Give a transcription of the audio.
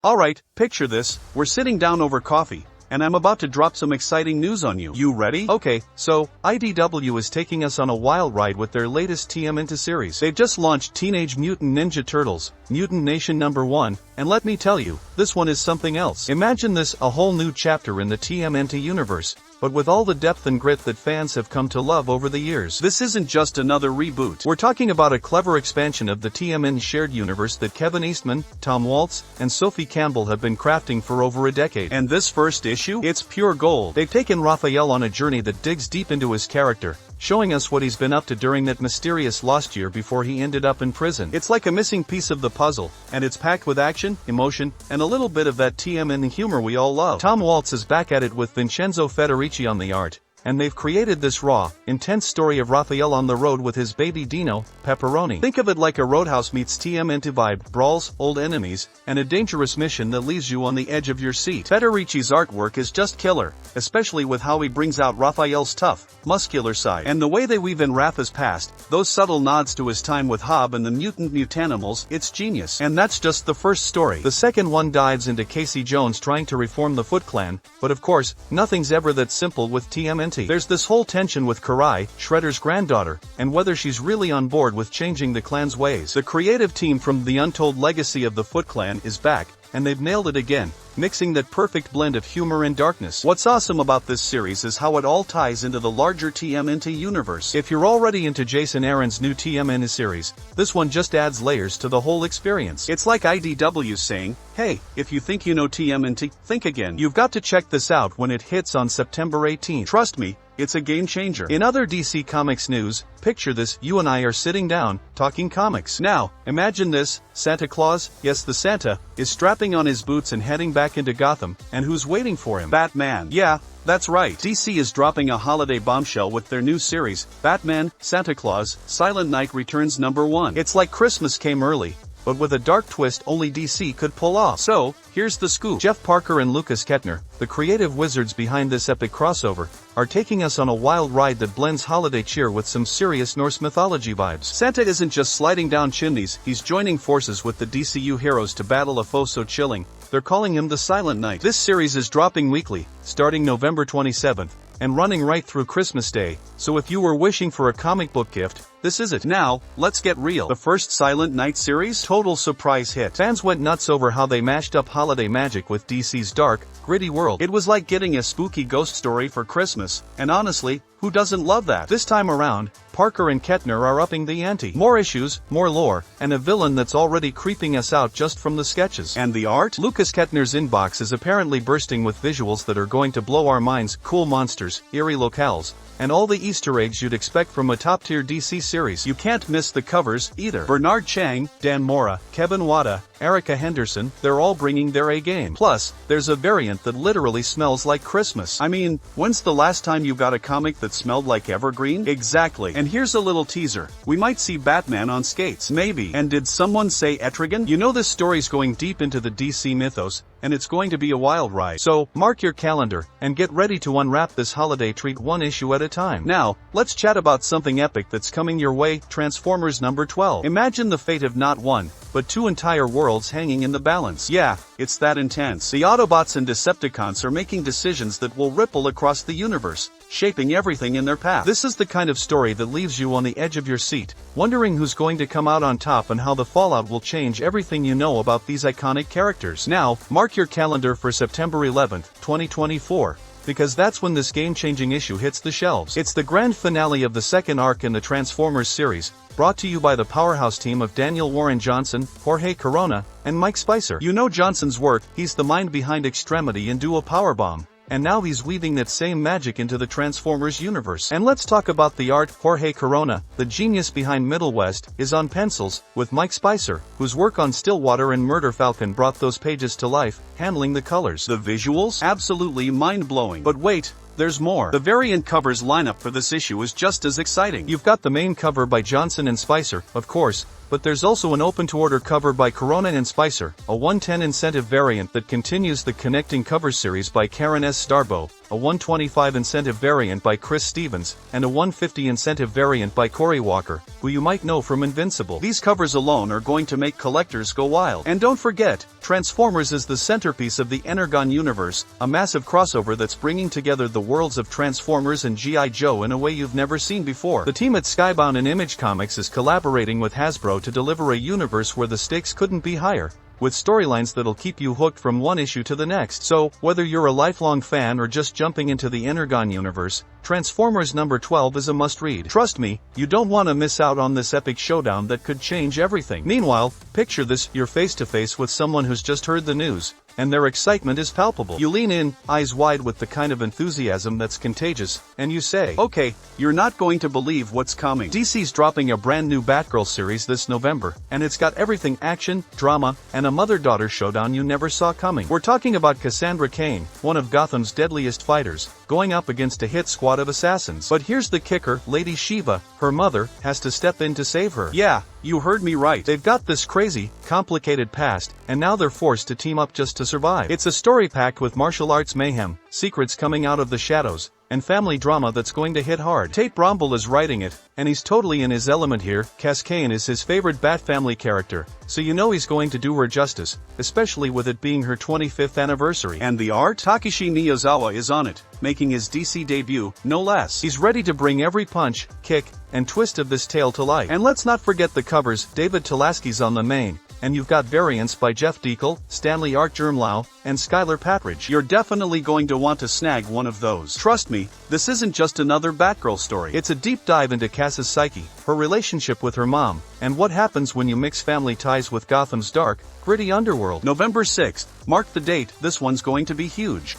Alright, picture this, we're sitting down over coffee, and I'm about to drop some exciting news on you. You ready? Okay, so, IDW is taking us on a wild ride with their latest TMNT series. They've just launched Teenage Mutant Ninja Turtles, Mutant Nation #1, and let me tell you, this one is something else. Imagine this, a whole new chapter in the TMNT universe, but with all the depth and grit that fans have come to love over the years. This isn't just another reboot. We're talking about a clever expansion of the TMN shared universe that Kevin Eastman, Tom Waltz, and Sophie Campbell have been crafting for over a decade. And this first issue? It's pure gold. They've taken Raphael on a journey that digs deep into his character, showing us what he's been up to during that mysterious lost year before he ended up in prison. It's like a missing piece of the puzzle, and it's packed with action, emotion, and a little bit of that TMN humor we all love. Tom Waltz is back at it with Vincenzo Federici on the art, and they've created this raw, intense story of Raphael on the road with his baby Dino, Pepperoni. Think of it like a Roadhouse meets TMNT vibe, brawls, old enemies, and a dangerous mission that leaves you on the edge of your seat. Federici's artwork is just killer, especially with how he brings out Raphael's tough, muscular side. And the way they weave in Rapha's past, those subtle nods to his time with H.I.V.E. and the mutant mutanimals, it's genius. And that's just the first story. The second one dives into Casey Jones trying to reform the Foot Clan, but of course, nothing's ever that simple with TMNT. There's this whole tension with Karai, Shredder's granddaughter, and whether she's really on board with changing the clan's ways. The creative team from The Untold Legacy of the Foot Clan is back, and they've nailed it again, mixing that perfect blend of humor and darkness. What's awesome about this series is how it all ties into the larger TMNT universe. If you're already into Jason Aaron's new TMNT series, this one just adds layers to the whole experience. It's like IDW saying, hey, if you think you know TMNT, think again. You've got to check this out when it hits on September 18th. Trust me, it's a game changer. In other DC Comics news, picture this, you and I are sitting down, talking comics. Now, imagine this, Santa Claus, yes the Santa, is strapping on his boots and heading back into Gotham, and who's waiting for him? Batman. Yeah, that's right. DC is dropping a holiday bombshell with their new series, Batman, Santa Claus, Silent Night Returns #1. It's like Christmas came early, but with a dark twist only DC could pull off. So, here's the scoop. Jeff Parker and Lucas Kettner, the creative wizards behind this epic crossover, are taking us on a wild ride that blends holiday cheer with some serious Norse mythology vibes. Santa isn't just sliding down chimneys, he's joining forces with the DCU heroes to battle a foe so chilling, they're calling him the Silent Knight. This series is dropping weekly, starting November 27th, and running right through Christmas Day, so if you were wishing for a comic book gift, this is it. Now, let's get real. The first Silent Night series? Total surprise hit. Fans went nuts over how they mashed up holiday magic with DC's dark, gritty world. It was like getting a spooky ghost story for Christmas, and honestly, who doesn't love that? This time around, Parker and Kettner are upping the ante. More issues, more lore, and a villain that's already creeping us out just from the sketches. And the art? Lucas Kettner's inbox is apparently bursting with visuals that are going to blow our minds, cool monsters, eerie locales, and all the Easter eggs you'd expect from a top-tier DC series. You can't miss the covers, either. Bernard Chang, Dan Mora, Kevin Wada, Erica Henderson, they're all bringing their A-game. Plus, there's a variant that literally smells like Christmas. I mean, when's the last time you got a comic that smelled like evergreen? Exactly. And here's a little teaser. We might see Batman on skates. Maybe. And did someone say Etrigan? You know this story's going deep into the DC mythos, and it's going to be a wild ride. So, mark your calendar, and get ready to unwrap this holiday treat one issue at a time. Now, let's chat about something epic that's coming your way, Transformers #12. Imagine the fate of not one, but two entire worlds hanging in the balance. Yeah, it's that intense. The Autobots and Decepticons are making decisions that will ripple across the universe, shaping everything in their path. This is the kind of story that leaves you on the edge of your seat, wondering who's going to come out on top and how the fallout will change everything you know about these iconic characters. Now, mark your calendar for September 11th, 2024. Because that's when this game-changing issue hits the shelves. It's the grand finale of the second arc in the Transformers series, brought to you by the powerhouse team of Daniel Warren Johnson, Jorge Corona, and Mike Spicer. You know Johnson's work, he's the mind behind Extremity and Duo Powerbomb. And now he's weaving that same magic into the Transformers universe. And let's talk about the art. Jorge Corona, the genius behind Middle West, is on pencils, with Mike Spicer, whose work on Stillwater and Murder Falcon brought those pages to life, handling the colors. The visuals? Absolutely mind-blowing. But wait, there's more. The variant covers lineup for this issue is just as exciting. You've got the main cover by Johnson and Spicer, of course, but there's also an open-to-order cover by Corona and Spicer, a 110 incentive variant that continues the Connecting Covers series by Karen S. Starbo, a 125 incentive variant by Chris Stevens, and a 150 incentive variant by Corey Walker, who you might know from Invincible. These covers alone are going to make collectors go wild. And don't forget, Transformers is the centerpiece of the Energon universe, a massive crossover that's bringing together the worlds of Transformers and G.I. Joe in a way you've never seen before. The team at Skybound and Image Comics is collaborating with Hasbro to deliver a universe where the stakes couldn't be higher, with storylines that'll keep you hooked from one issue to the next. So, whether you're a lifelong fan or just jumping into the Energon universe, Transformers number 12 is a must-read. Trust me, you don't want to miss out on this epic showdown that could change everything. Meanwhile, picture this, you're face-to-face with someone who's just heard the news, and their excitement is palpable. You lean in, eyes wide with the kind of enthusiasm that's contagious, and you say, "Okay, you're not going to believe what's coming. DC's dropping a brand new Batgirl series this November, and it's got everything action, drama, and a mother-daughter showdown you never saw coming." We're talking about Cassandra Cain, one of Gotham's deadliest fighters, going up against a hit squad of assassins. But here's the kicker, Lady Shiva, her mother, has to step in to save her. Yeah, you heard me right. They've got this crazy, complicated past, and now they're forced to team up just to survive. It's a story packed with martial arts mayhem, secrets coming out of the shadows, and family drama that's going to hit hard. Tate Bromble is writing it, and he's totally in his element here. Cass Cain is his favorite Bat Family character, so you know he's going to do her justice, especially with it being her 25th anniversary. And the art? Takeshi Miyazawa is on it, making his DC debut, no less. He's ready to bring every punch, kick, and twist of this tale to life. And let's not forget the covers. David Tulaski's on the main, and you've got variants by Jeff Deacle, Stanley Art Germlau, and Skylar Patridge. You're definitely going to want to snag one of those. Trust me, this isn't just another Batgirl story. It's a deep dive into Cass's psyche, her relationship with her mom, and what happens when you mix family ties with Gotham's dark, gritty underworld. November 6th, mark the date, this one's going to be huge.